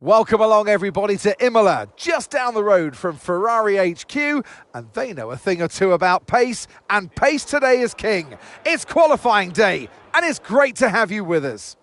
Welcome along everybody to Imola, just down the road from Ferrari HQ, and they know a thing or two about pace, and pace today is king. It's qualifying day, and it's great to have you with us.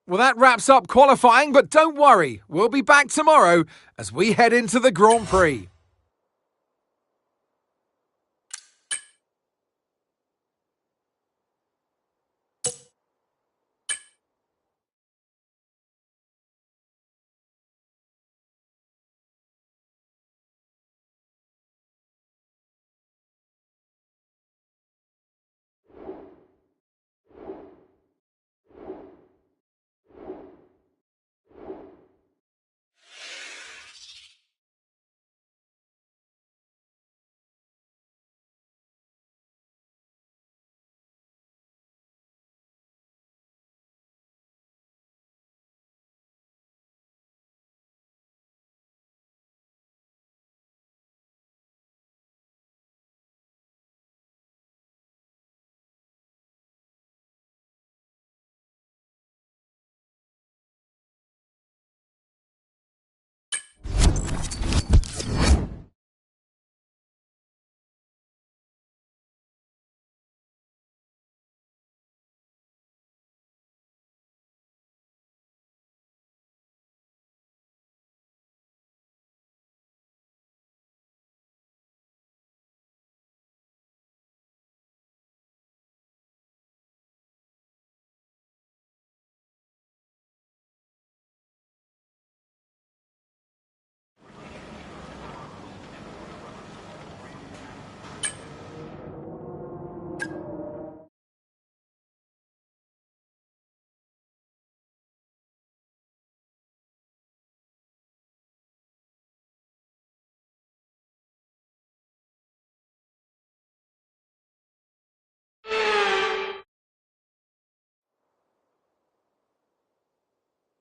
Well, that wraps up qualifying, but don't worry, we'll be back tomorrow as we head into the Grand Prix.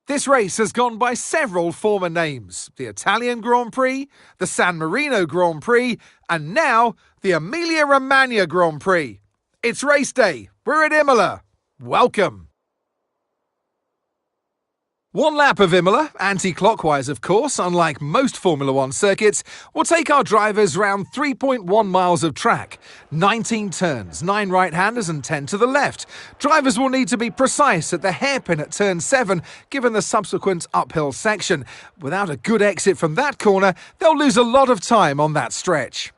This race has gone by several former names: the Italian Grand Prix, the San Marino Grand Prix, and now the Emilia-Romagna Grand Prix. It's race day. We're at Imola. Welcome. One lap of Imola, anti-clockwise of course, unlike most Formula One circuits, will take our drivers round 3.1 miles of track, 19 turns, 9 right-handers and 10 to the left. Drivers will need to be precise at the hairpin at turn 7, given the subsequent uphill section. Without a good exit from that corner, they'll lose a lot of time on that stretch.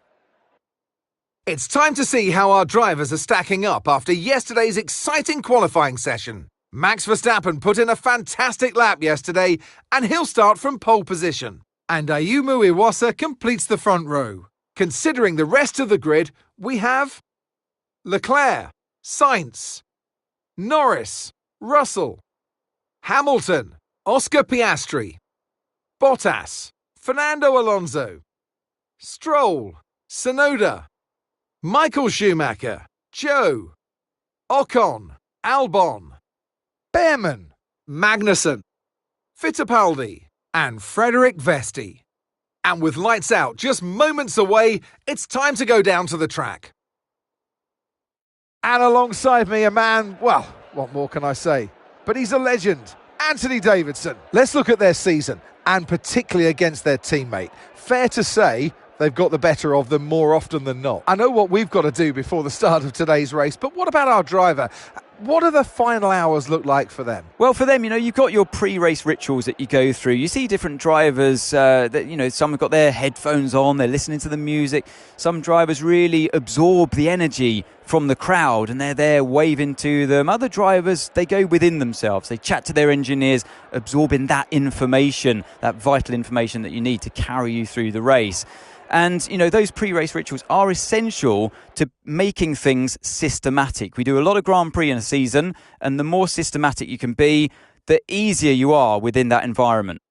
It's time to see how our drivers are stacking up after yesterday's exciting qualifying session. Max Verstappen put in a fantastic lap yesterday, and he'll start from pole position. And Ayumu Iwasa completes the front row. Considering the rest of the grid, we have Leclerc, Sainz, Norris, Russell, Hamilton, Oscar Piastri, Bottas, Fernando Alonso, Stroll, Tsunoda, Michael Schumacher, Joe, Ocon, Albon, Behrman, Magnussen, Fittipaldi, and Frederick Vesti. And with lights out just moments away, it's time to go down to the track. And alongside me, a man, well, what more can I say? But he's a legend, Anthony Davidson. Let's look at their season, and particularly against their teammate. Fair to say, they've got the better of them more often than not. I know what we've got to do before the start of today's race, but what about our driver? What do the final hours look like for them? Well, for them, you've got your pre-race rituals that you go through. You see different drivers that, some have got their headphones on, they're listening to the music. Some drivers really absorb the energy from the crowd and they're there waving to them. Other drivers, they go within themselves. They chat to their engineers, absorbing that information, that vital information that you need to carry you through the race. And, those pre-race rituals are essential to making things systematic. We do a lot of Grand Prix in a season, and the more systematic you can be, the easier you are within that environment.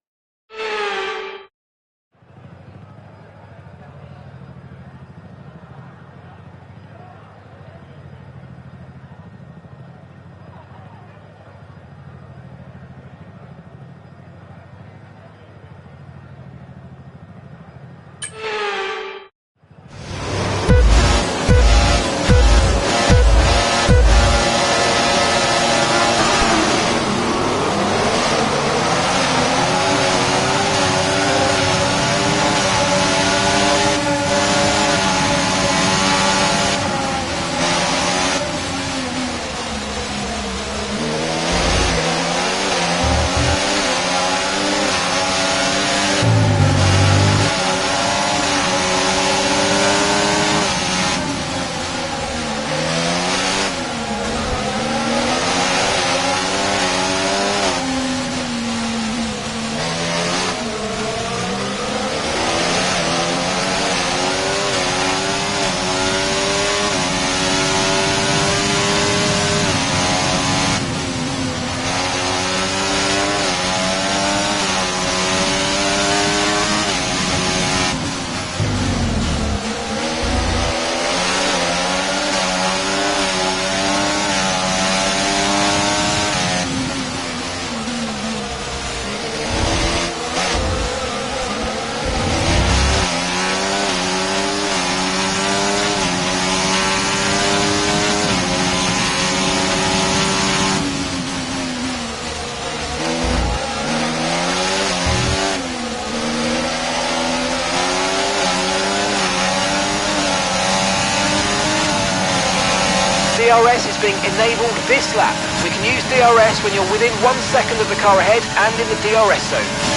DRS is being enabled this lap. We can use DRS when you're within 1 second of the car ahead and in the DRS zone.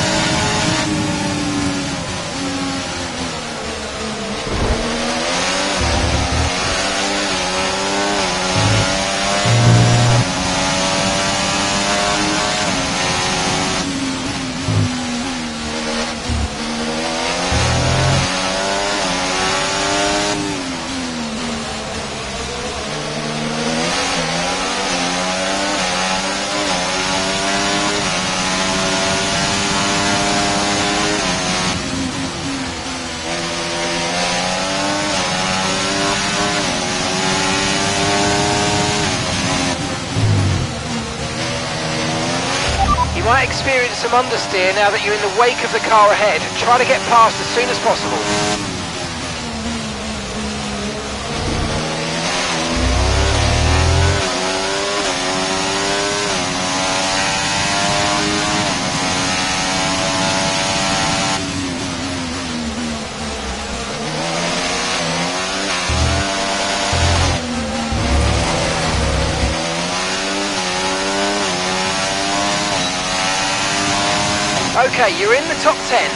You might experience some understeer now that you're in the wake of the car ahead. Try to get past as soon as possible. Okay, you're in the top 10.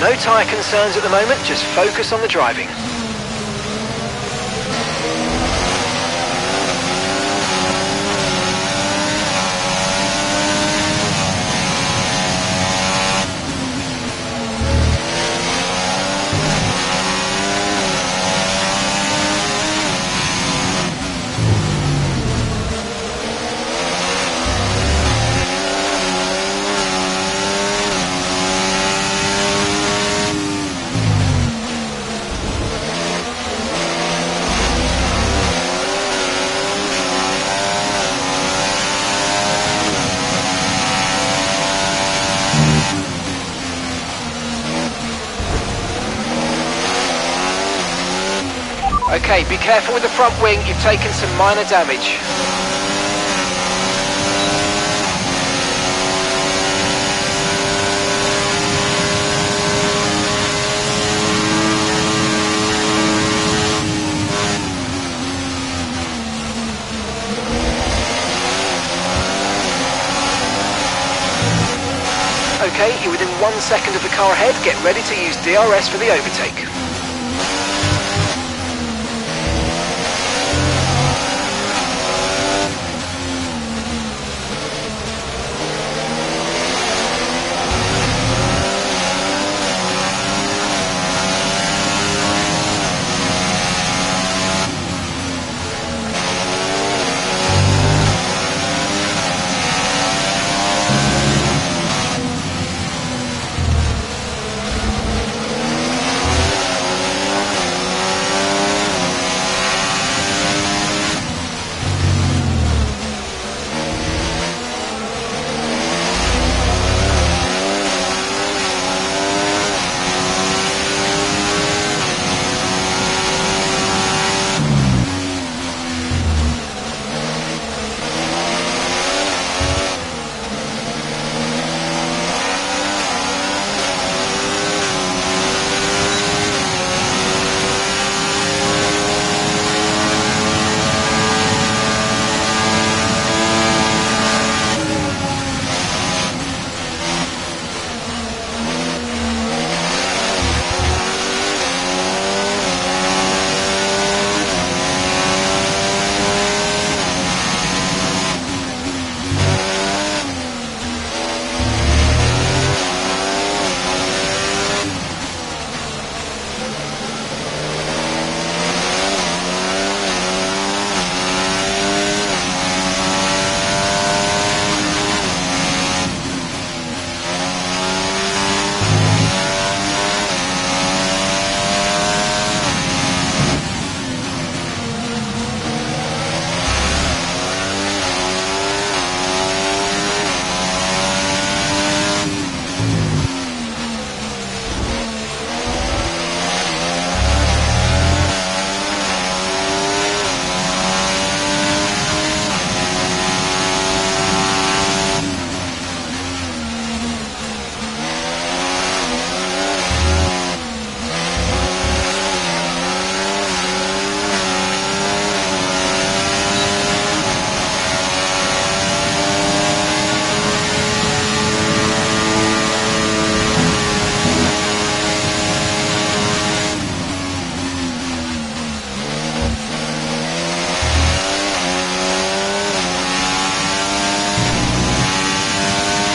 No tyre concerns at the moment, just focus on the driving. Okay, be careful with the front wing, you've taken some minor damage. Okay, you're within 1 second of the car ahead, get ready to use DRS for the overtake.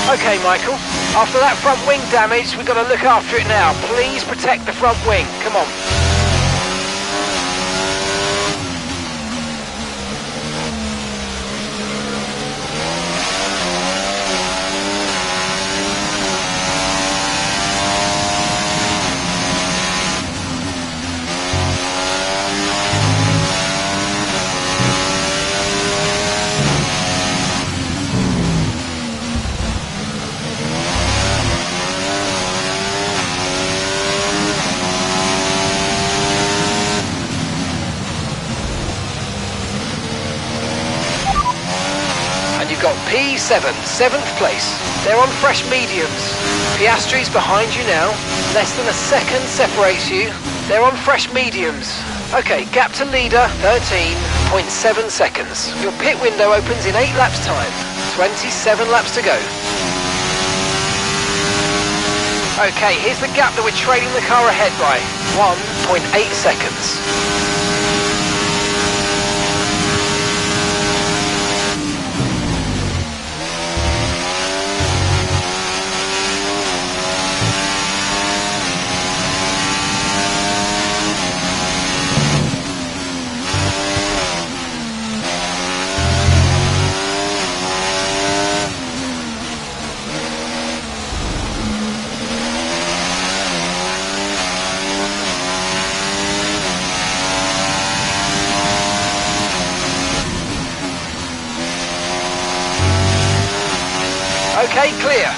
Okay, Michael, after that front wing damage, we've got to look after it now. Please protect the front wing. Come on. You've got P7, 7th place. They're on fresh mediums. Piastri's behind you now. Less than a second separates you. They're on fresh mediums. Okay, gap to leader, 13.7 seconds. Your pit window opens in 8 laps time. 27 laps to go. Okay, here's the gap that we're trailing the car ahead by. 1.8 seconds. Okay, clear.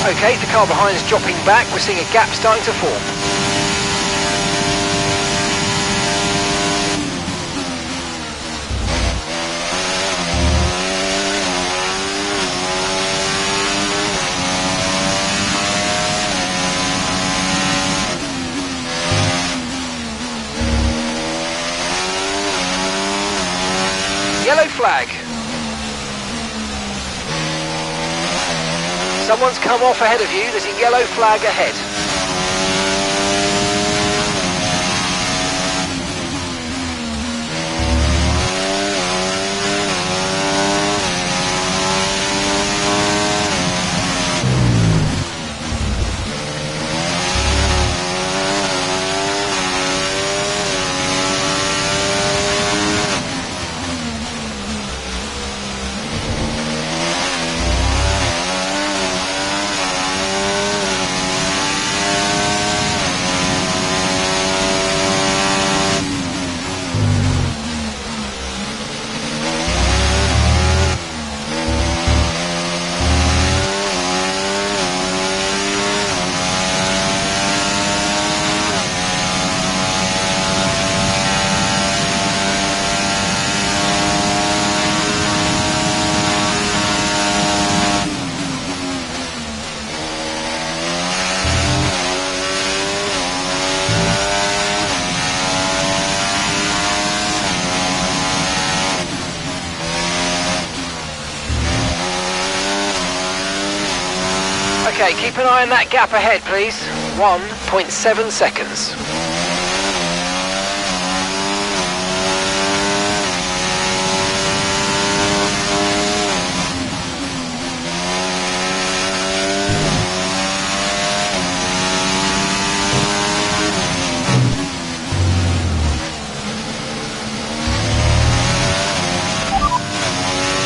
Okay, the car behind is dropping back. We're seeing a gap starting to form. Yellow flag. Someone's come off ahead of you. There's a yellow flag ahead. Okay, keep an eye on that gap ahead, please. 1.7 seconds.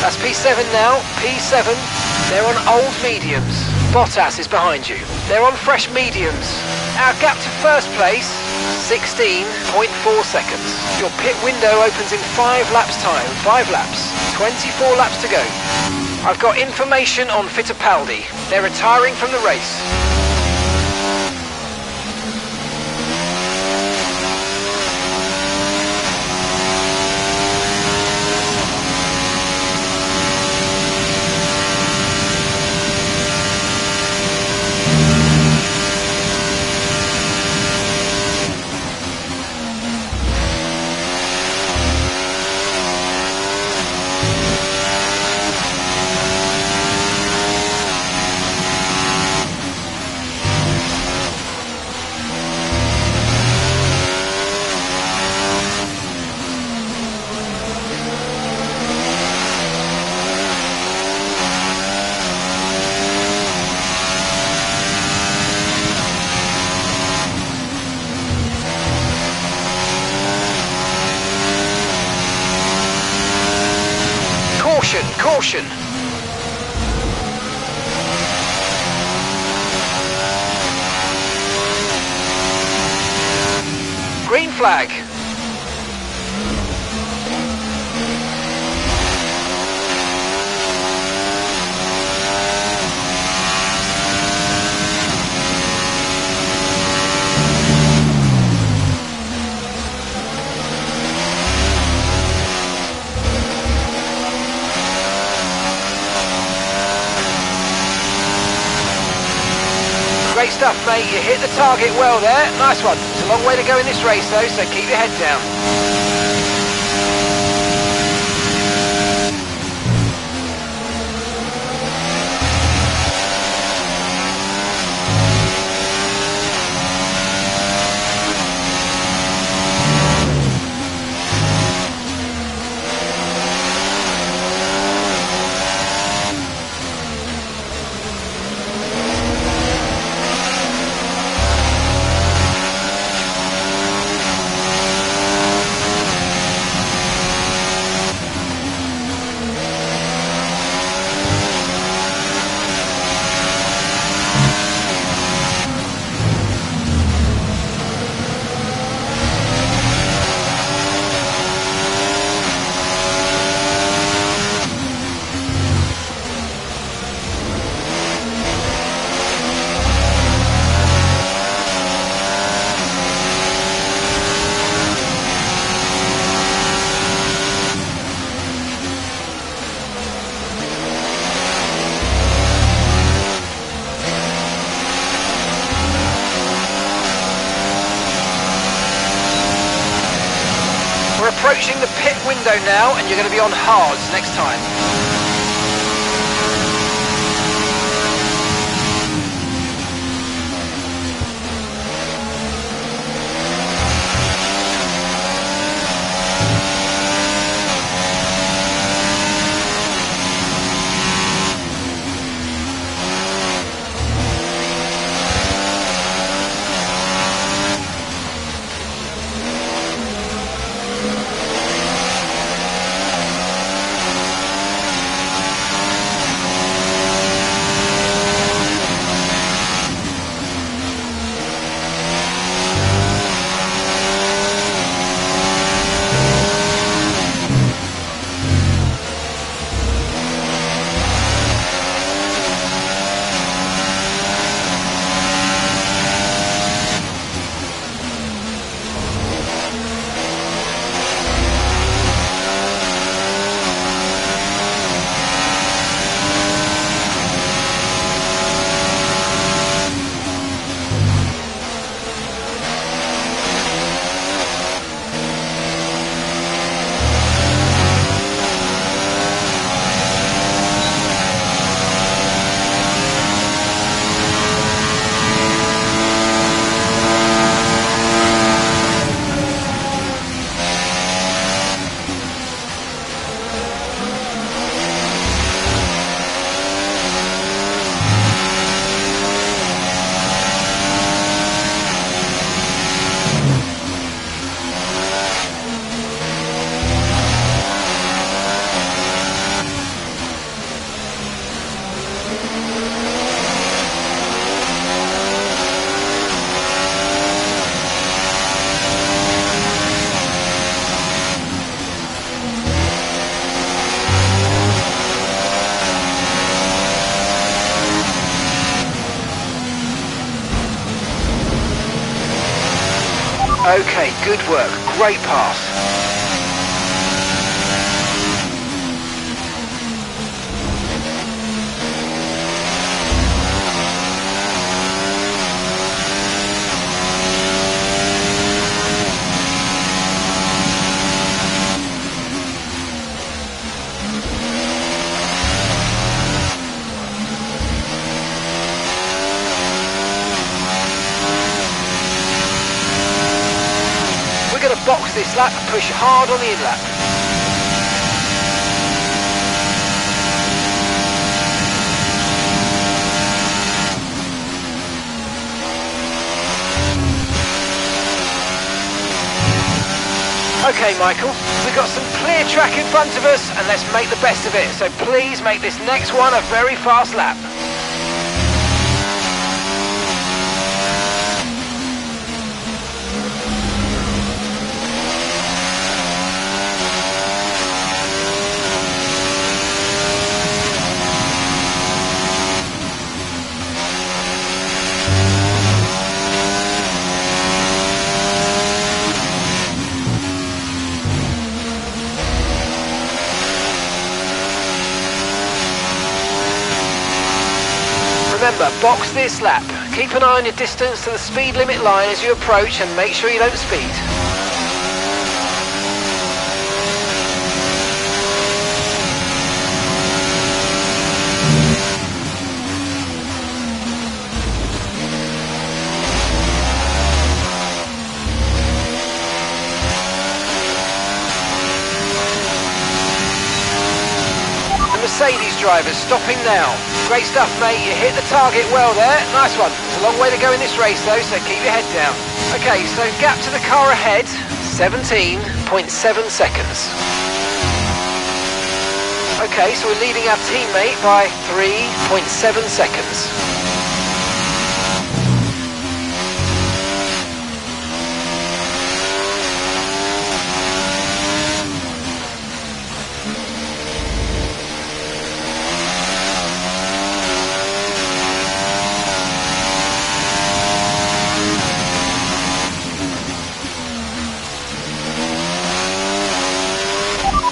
That's P7 now, P7. They're on old mediums. Bottas is behind you. They're on fresh mediums. Our gap to first place, 16.4 seconds. Your pit window opens in 5 laps time. 5 laps. 24 laps to go. I've got information on Fittipaldi. They're retiring from the race. Caution! Green flag. stuff, mate. You hit the target well there. Nice one. It's a long way to go in this race, though, so keep your head down. We're approaching the pit window now, and you're going to be on hards next time. Okay, good work. Great pass. We're going to box this lap and push hard on the in-lap. Okay, Michael, we've got some clear track in front of us, and let's make the best of it. So please make this next one a very fast lap. Remember, box this lap. Keep an eye on your distance to the speed limit line as you approach and make sure you don't speed. Mercedes drivers stopping now. Great stuff, mate. You hit the target well there. Nice one. It's a long way to go in this race though, so keep your head down. Okay, so gap to the car ahead, 17.7 seconds. Okay, so we're leading our teammate by 3.7 seconds.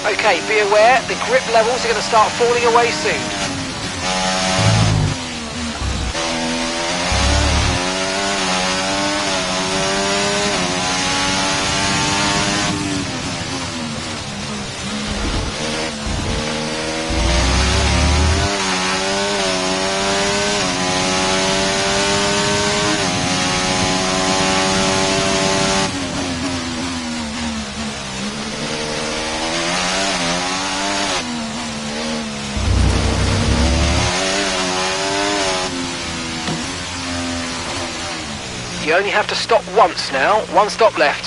Okay, be aware, the grip levels are going to start falling away soon. You only have to stop once now, one stop left.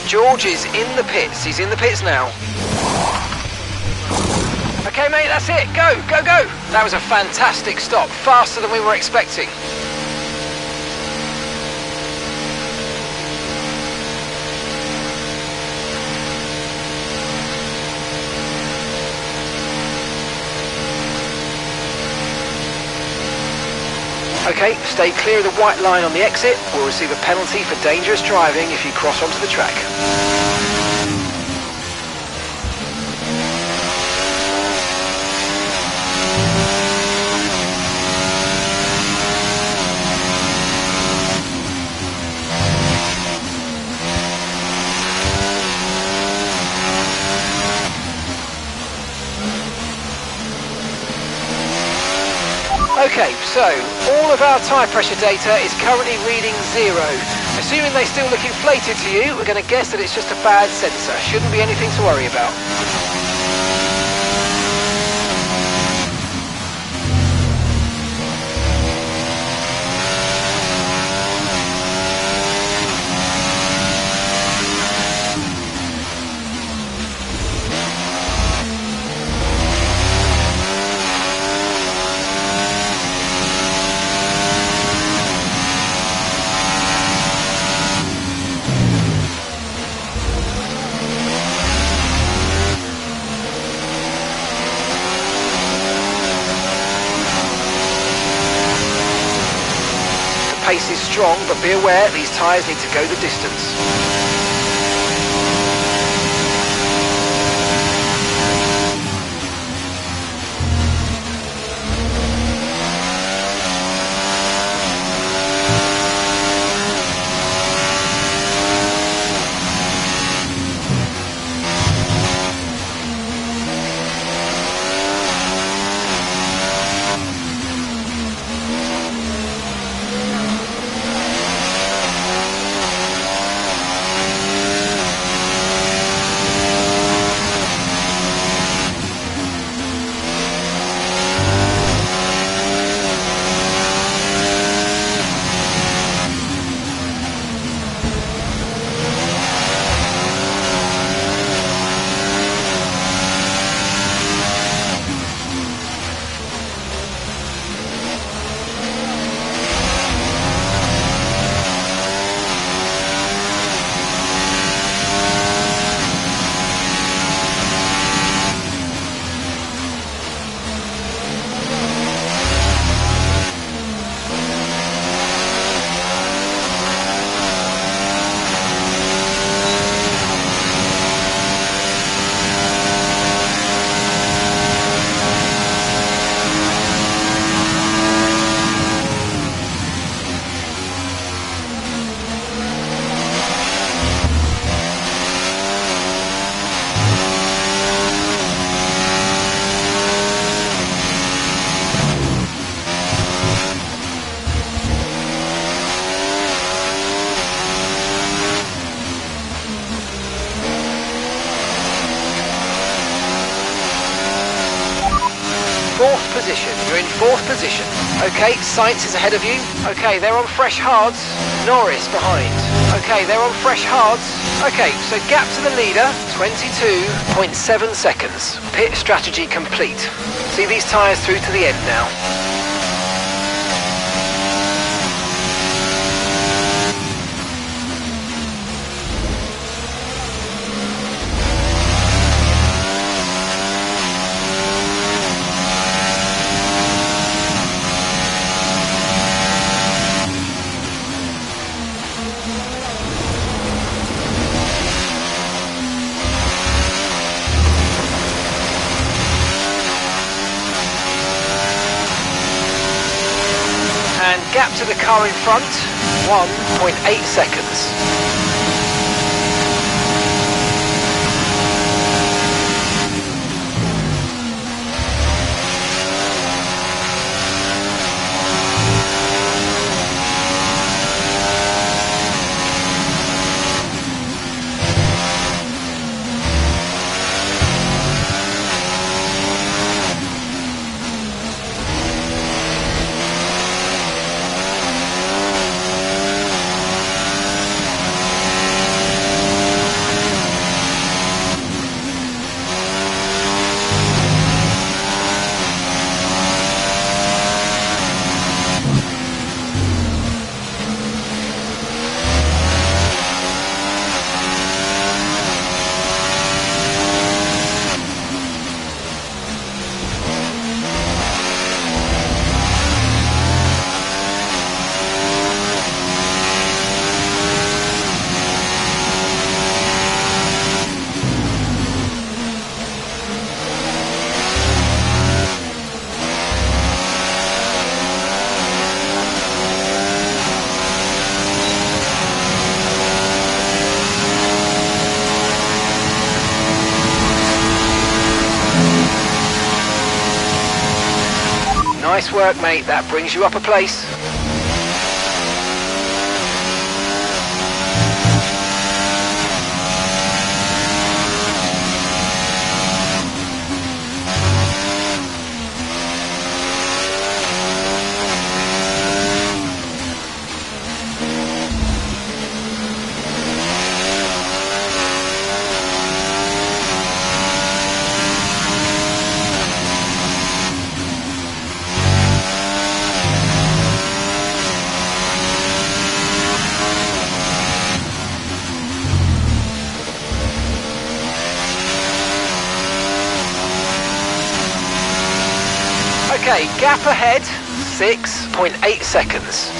George is in the pits, he's in the pits now. Okay mate, that's it, go, go, go! That was a fantastic stop, faster than we were expecting. Okay, stay clear of the white line on the exit. We'll receive a penalty for dangerous driving if you cross onto the track. Okay, so all of our tyre pressure data is currently reading 0. Assuming they still look inflated to you, we're going to guess that it's just a bad sensor. Shouldn't be anything to worry about. Pace is strong, but be aware these tyres need to go the distance. position. You're in 4th position. Okay, Sainz is ahead of you. Okay, they're on fresh hards. Norris behind. Okay, they're on fresh hards. Okay, so gap to the leader, 22.7 seconds. Pit strategy complete. See these tyres through to the end now. And gap to the car in front, 1.8 seconds. Nice work, mate. That brings you up a place. Okay, gap ahead, 6.8 seconds.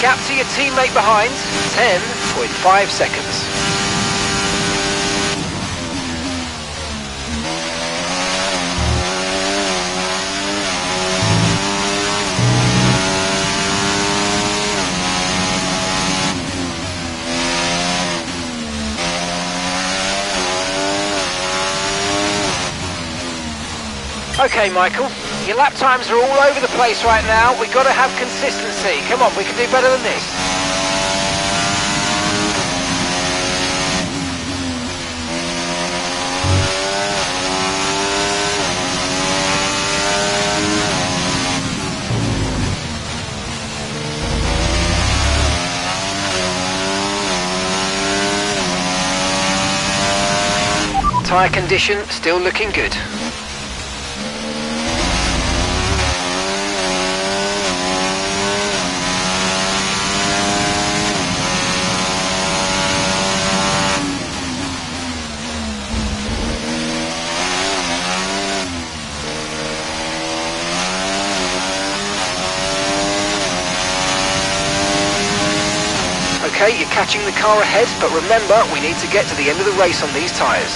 Gap to your teammate behind, 10.5 seconds. Okay, Michael, your lap times are all over the place right now. We've got to have consistency. Come on, we can do better than this. Tyre condition still looking good. Okay, you're catching the car ahead, but remember, we need to get to the end of the race on these tyres.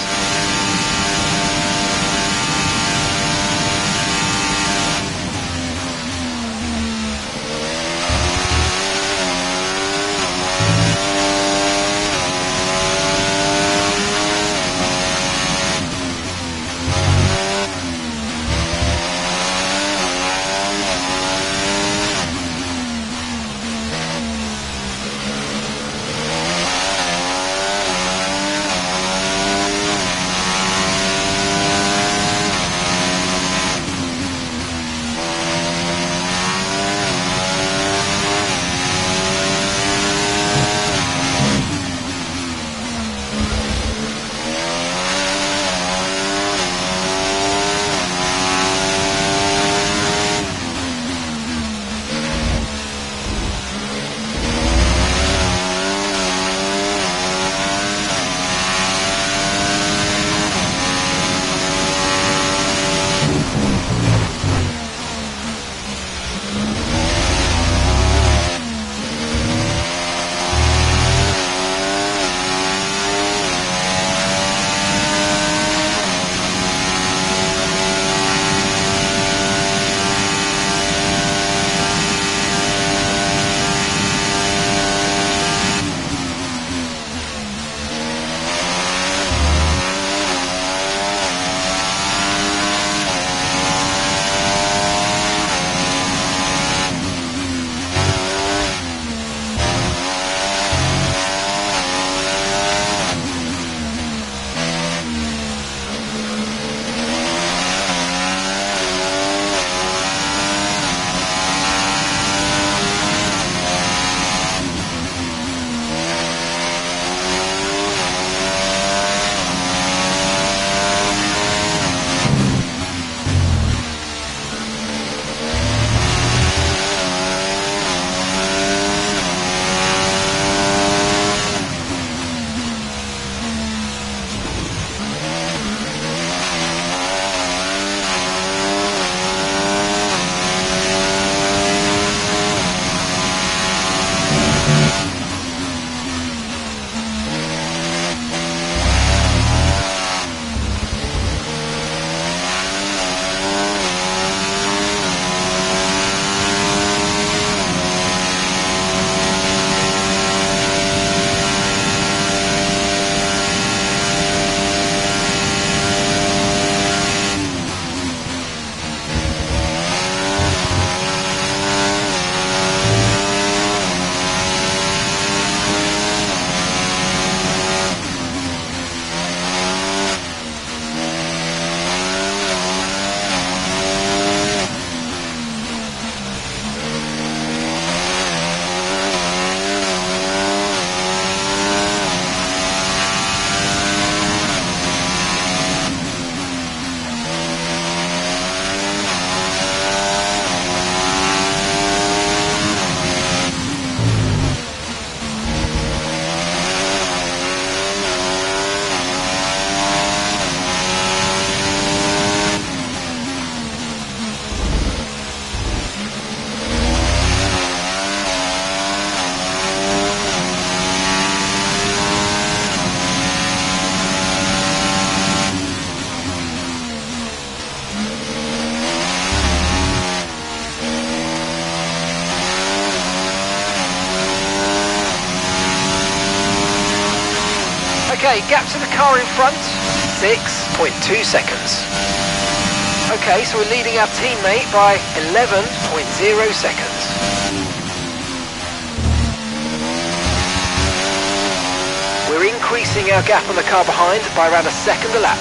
Okay, gap to the car in front, 6.2 seconds. Okay, so we're leading our teammate by 11.0 seconds. We're increasing our gap on the car behind by around a second a lap.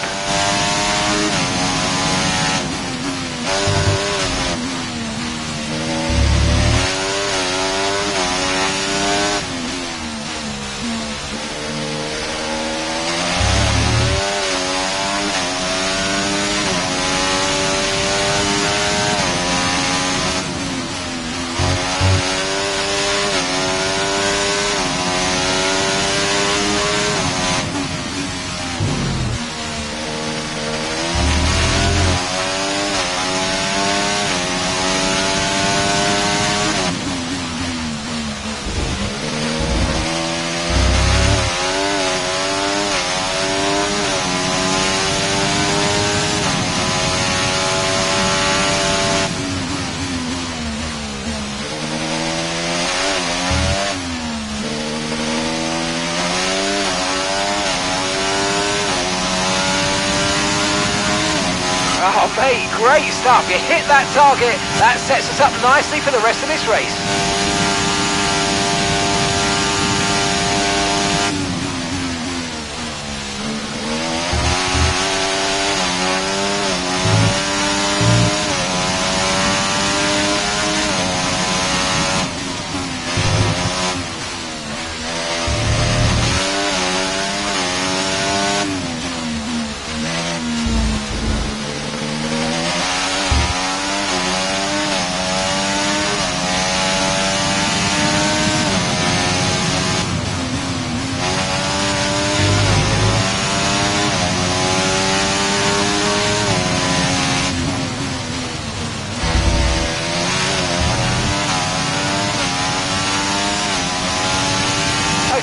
Oh mate, great stuff. You hit that target. That sets us up nicely for the rest of this race.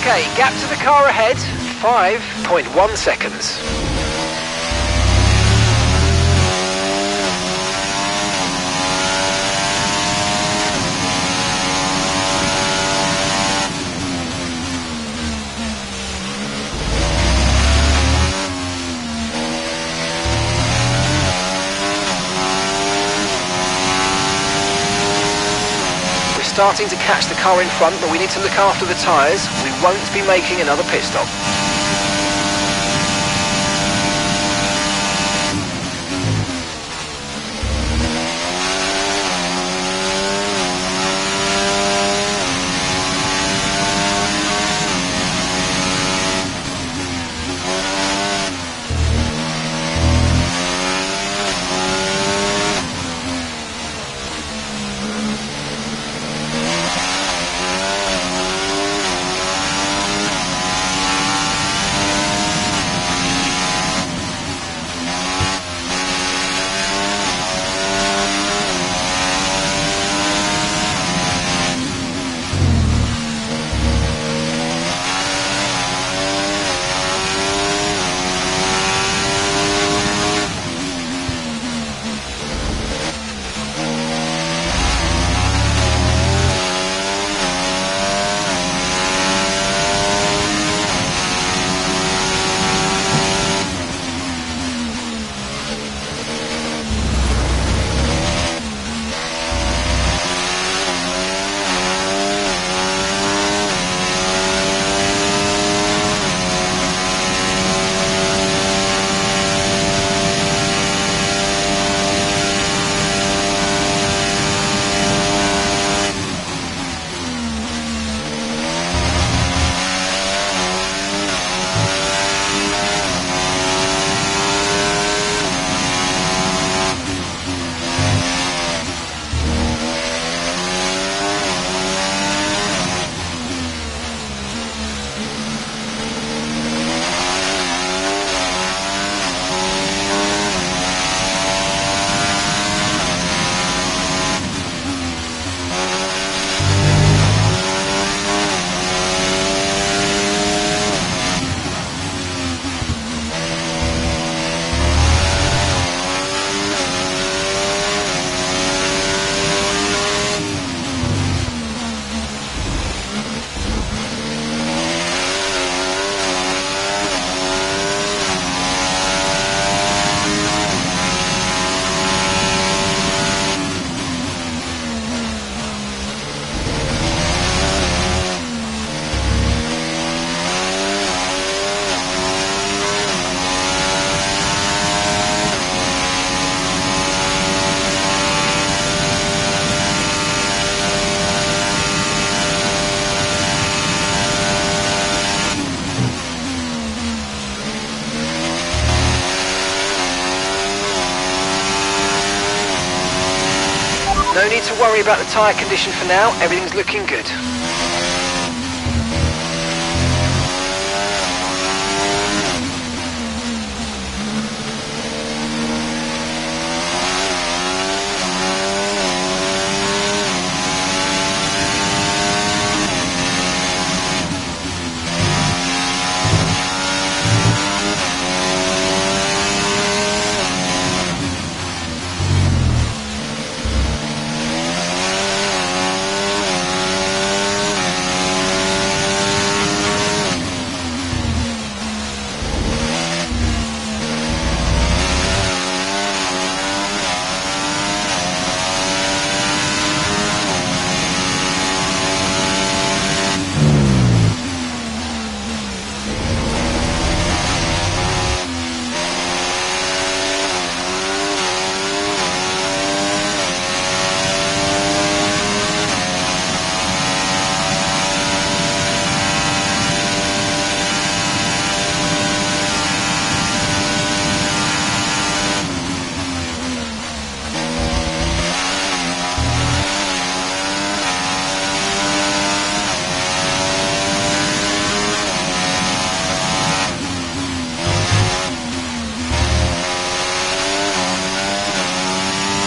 Okay, gap to the car ahead, 5.1 seconds. Starting to catch the car in front, but we need to look after the tyres. We won't be making another pit stop. need to worry about the tyre condition for now. Everything's looking good.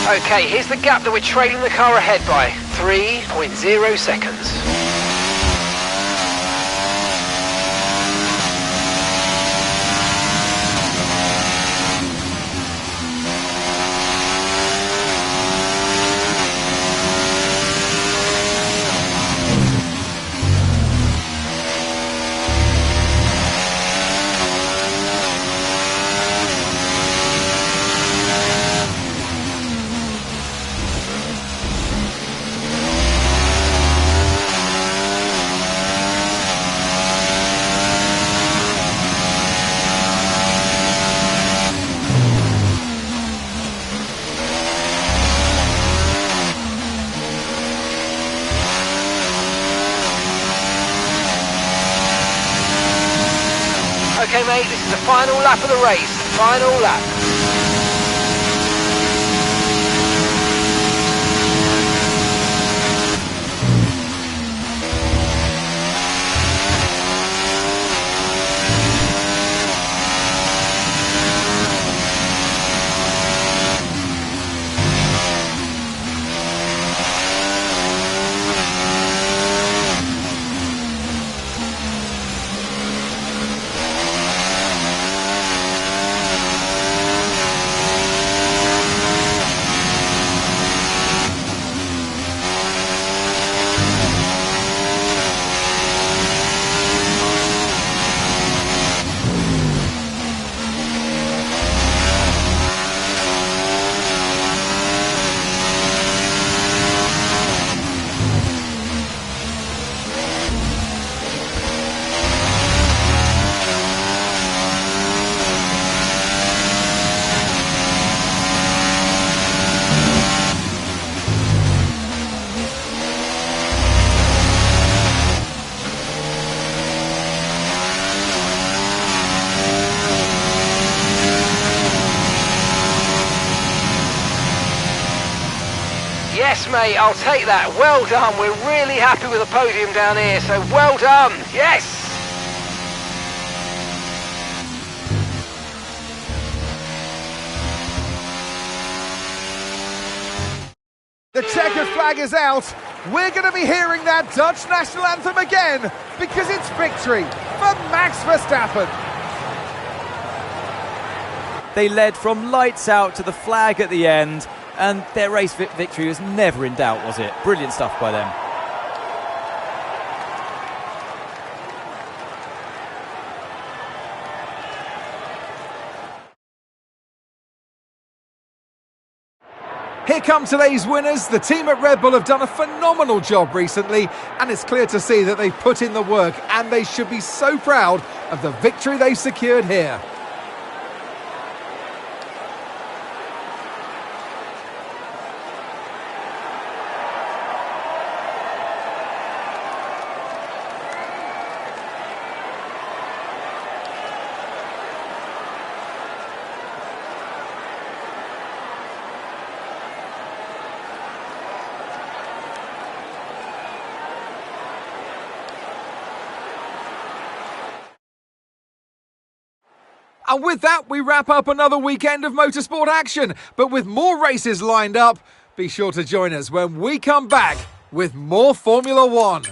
Okay, here's the gap that we're trailing the car ahead by. 3.0 seconds. Okay mate, this is the final lap of the race, final lap. Yes, mate, I'll take that. Well done. We're really happy with the podium down here, so well done. Yes! The checkered flag is out. We're going to be hearing that Dutch national anthem again because it's victory for Max Verstappen. They led from lights out to the flag at the end, and their race victory was never in doubt, was it? Brilliant stuff by them. Here come today's winners. The team at Red Bull have done a phenomenal job recently, and it's clear to see that they've put in the work, and they should be so proud of the victory they've secured here. And with that, we wrap up another weekend of motorsport action. But with more races lined up, be sure to join us when we come back with more Formula One.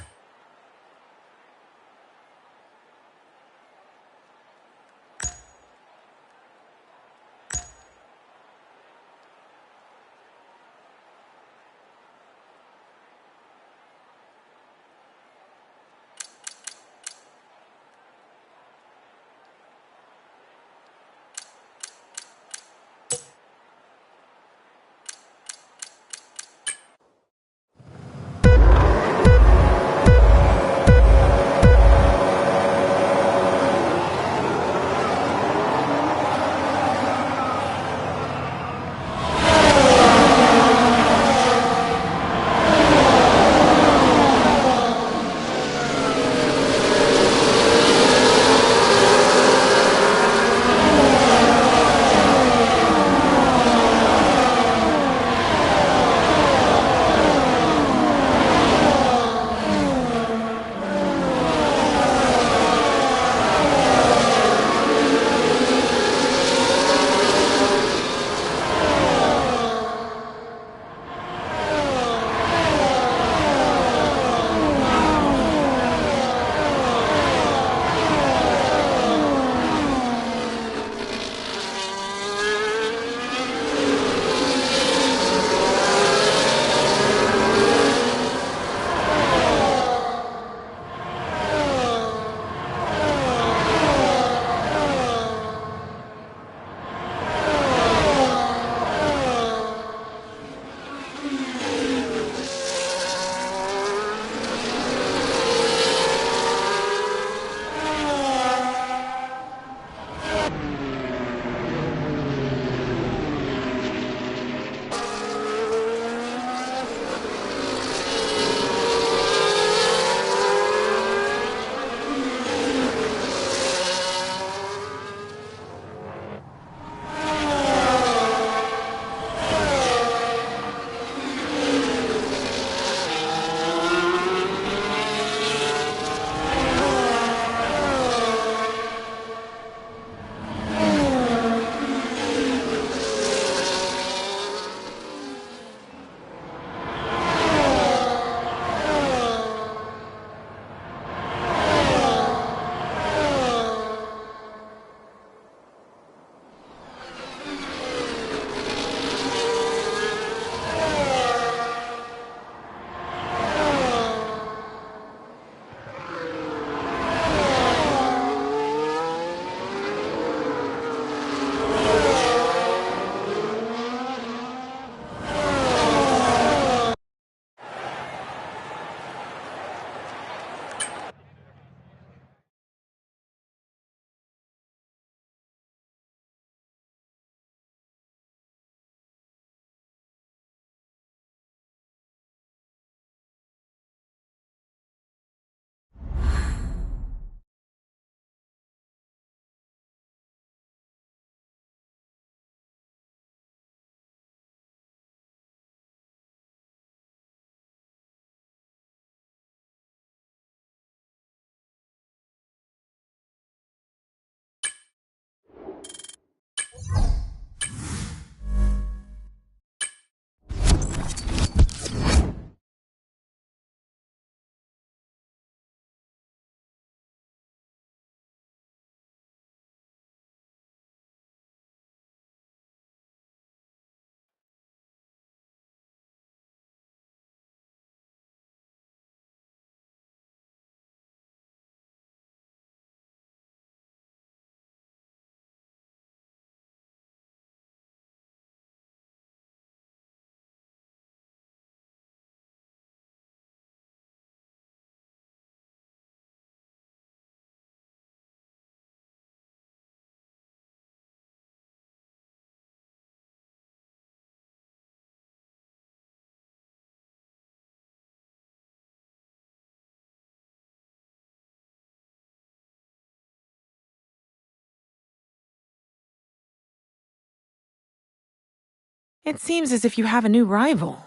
It seems as if you have a new rival.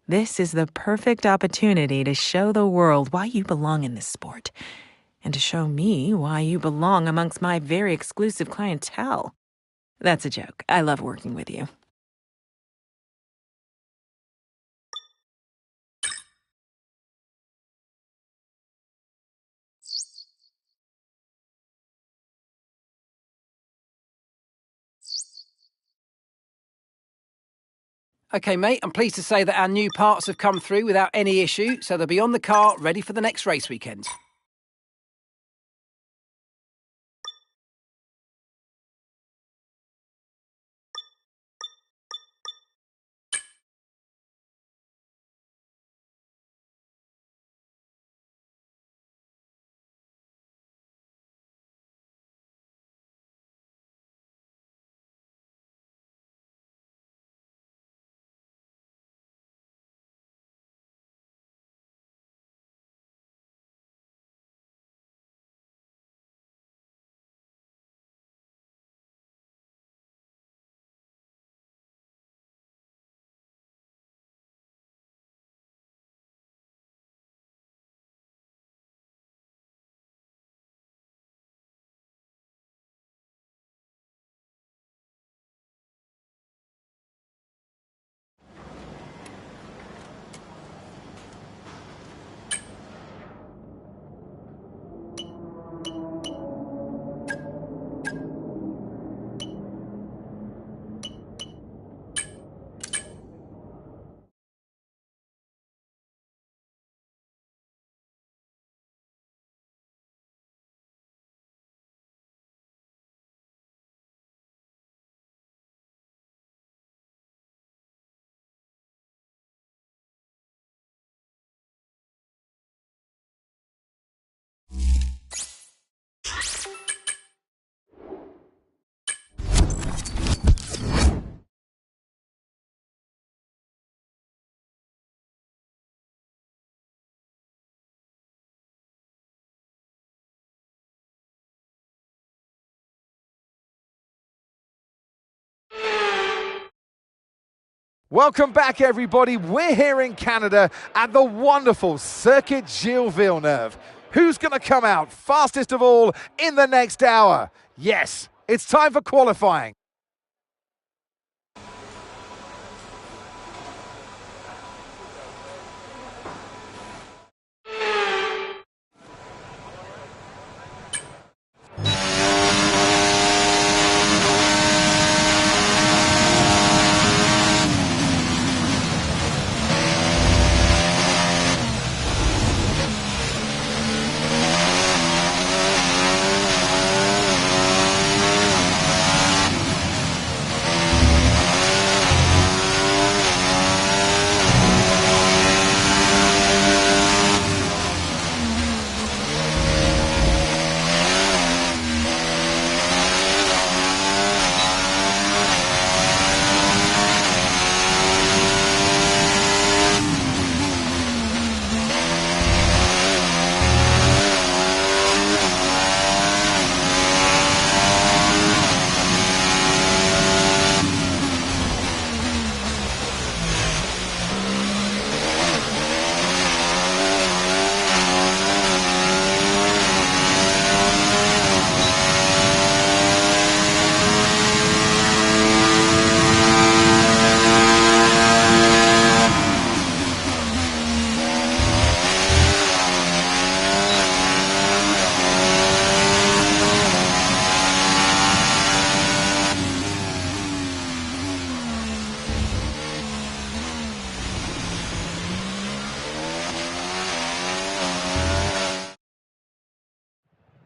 This is the perfect opportunity to show the world why you belong in this sport and to show me why you belong amongst my very exclusive clientele. That's a joke. I love working with you. Okay, mate, I'm pleased to say that our new parts have come through without any issue, so they'll be on the car ready for the next race weekend. Welcome back, everybody. We're here in Canada at the wonderful Circuit Gilles Villeneuve. Who's going to come out fastest of all in the next hour? Yes, it's time for qualifying.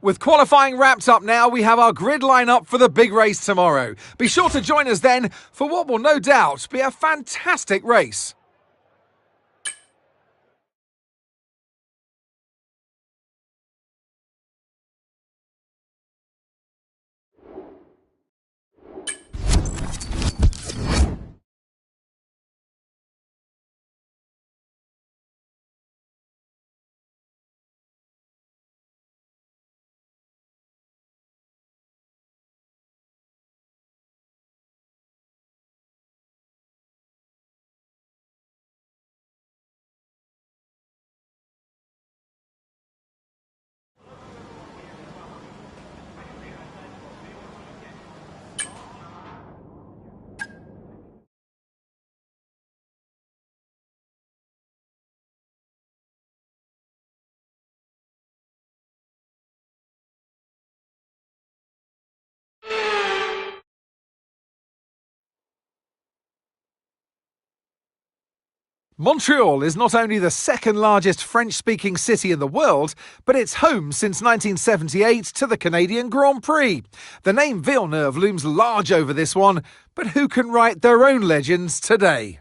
With qualifying wrapped up now, we have our grid lineup for the big race tomorrow. Be sure to join us then for what will no doubt be a fantastic race. Montreal is not only the second largest French-speaking city in the world, but it's home since 1978 to the Canadian Grand Prix. The name Villeneuve looms large over this one, but who can write their own legends today?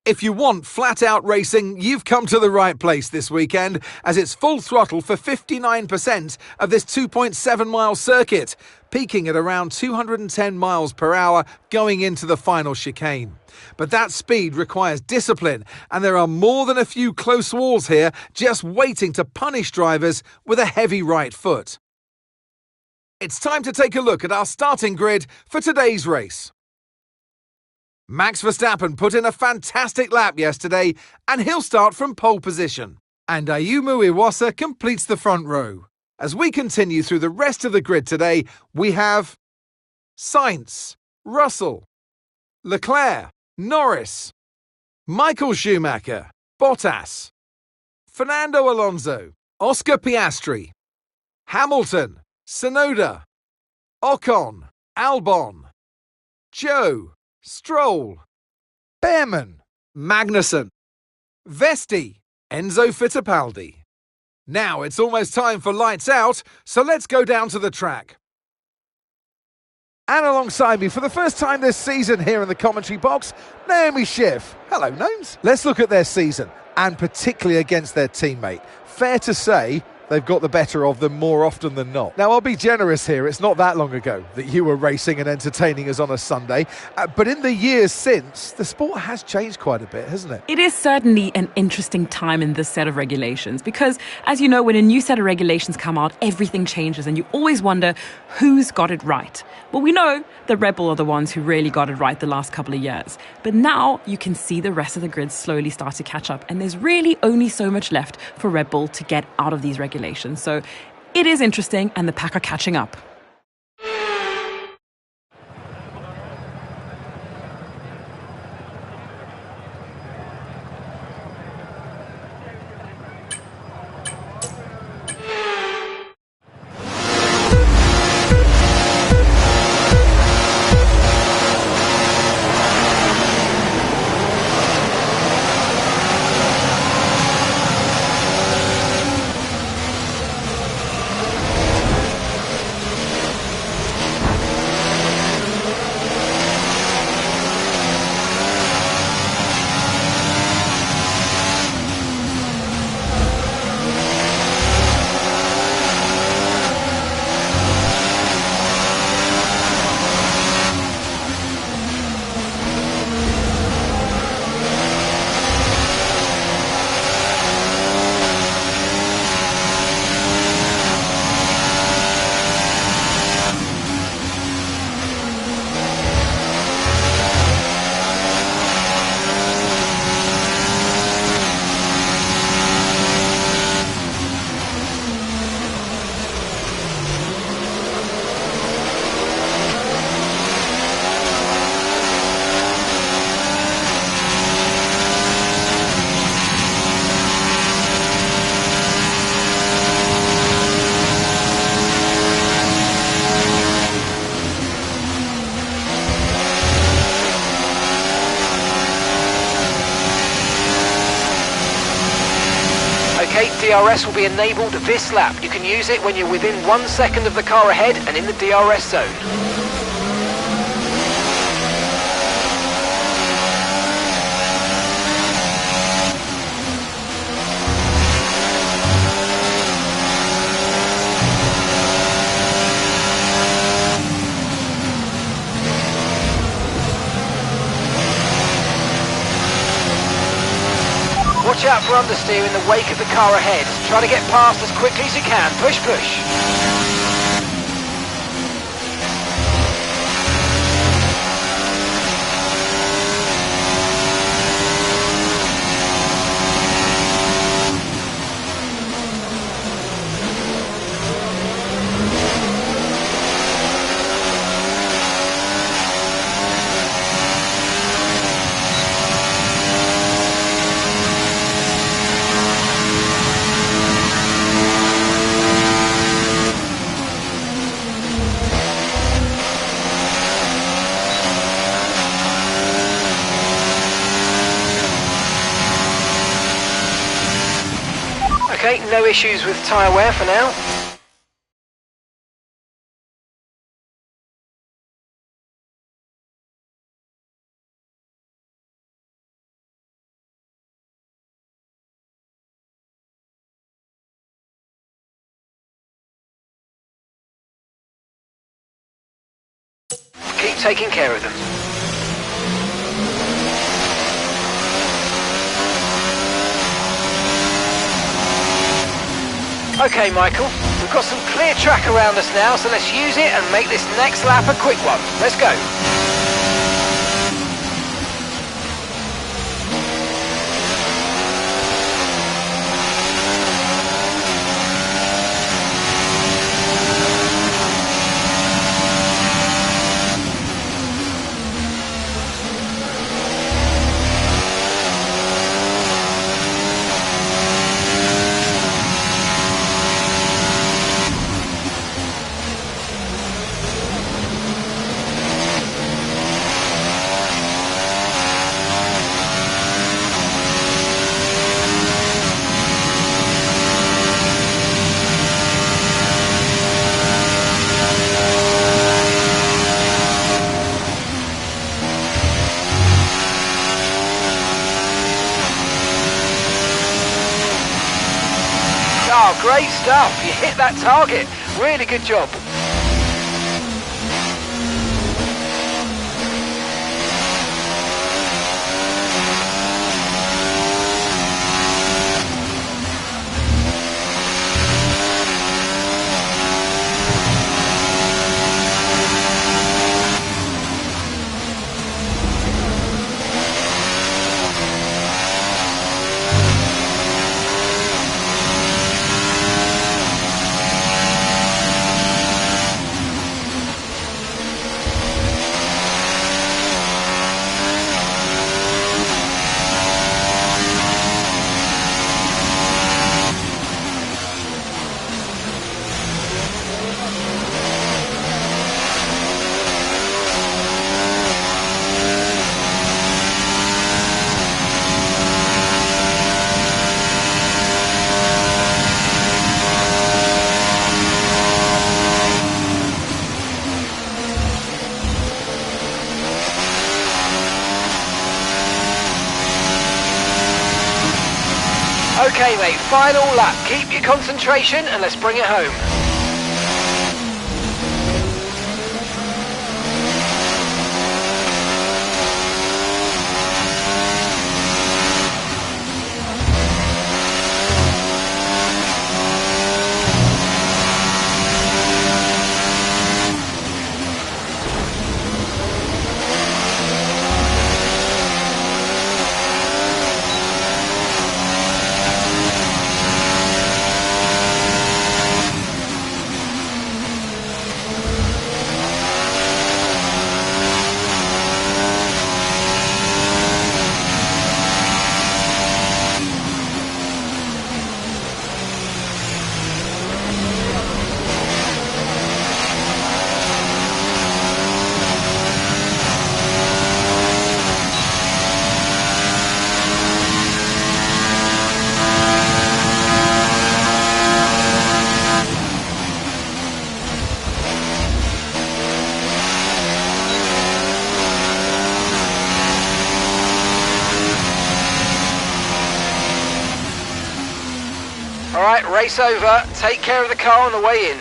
If you want flat-out racing, you've come to the right place this weekend, as it's full throttle for 59% of this 2.7-mile circuit, peaking at around 210 miles per hour going into the final chicane. But that speed requires discipline, and there are more than a few close walls here just waiting to punish drivers with a heavy right foot. It's time to take a look at our starting grid for today's race. Max Verstappen put in a fantastic lap yesterday, and he'll start from pole position. And Ayumu Iwasa completes the front row. As we continue through the rest of the grid today, we have Sainz, Russell, Leclerc, Norris, Michael Schumacher, Bottas, Fernando Alonso, Oscar Piastri, Hamilton, Tsunoda, Ocon, Albon, Joe, Stroll, Behrman, Magnussen, Vesti, Enzo Fittipaldi. Now it's almost time for lights out, so let's go down to the track. And alongside me for the first time this season here in the commentary box, Naomi Schiff. Hello, Gnomes. Let's look at their season, and particularly against their teammate. Fair to say, they've got the better of them more often than not. Now, I'll be generous here. It's not that long ago that you were racing and entertaining us on a Sunday. But in the years since, the sport has changed quite a bit, hasn't it? It is certainly an interesting time in this set of regulations because, as you know, when a new set of regulations come out, everything changes and you always wonder who's got it right. Well, we know that Red Bull are the ones who really got it right the last couple of years. But now you can see the rest of the grid slowly start to catch up, and there's really only so much left for Red Bull to get out of these regulations. So it is interesting, and the pack are catching up. DRS will be enabled this lap. You can use it when you're within 1 second of the car ahead and in the DRS zone. Watch out for understeer in the wake of the car ahead. Try to get past as quickly as you can. Push, push. Okay, no issues with tyre wear for now. Keep taking care of them. Okay, Michael, we've got some clear track around us now, so let's use it and make this next lap a quick one. Let's go. Oh, great stuff. You hit that target. Really good job. Okay, mate, final lap. Keep your concentration and let's bring it home. Alright, race over. Take care of the car on the way in.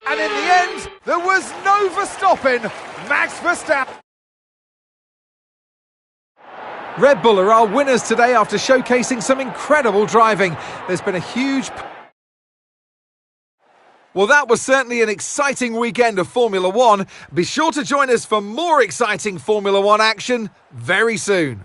And in the end, there was no Verstappen. Max Verstappen. Red Bull are our winners today after showcasing some incredible driving. There's been a huge... Well, that was certainly an exciting weekend of Formula One. Be sure to join us for more exciting Formula One action very soon.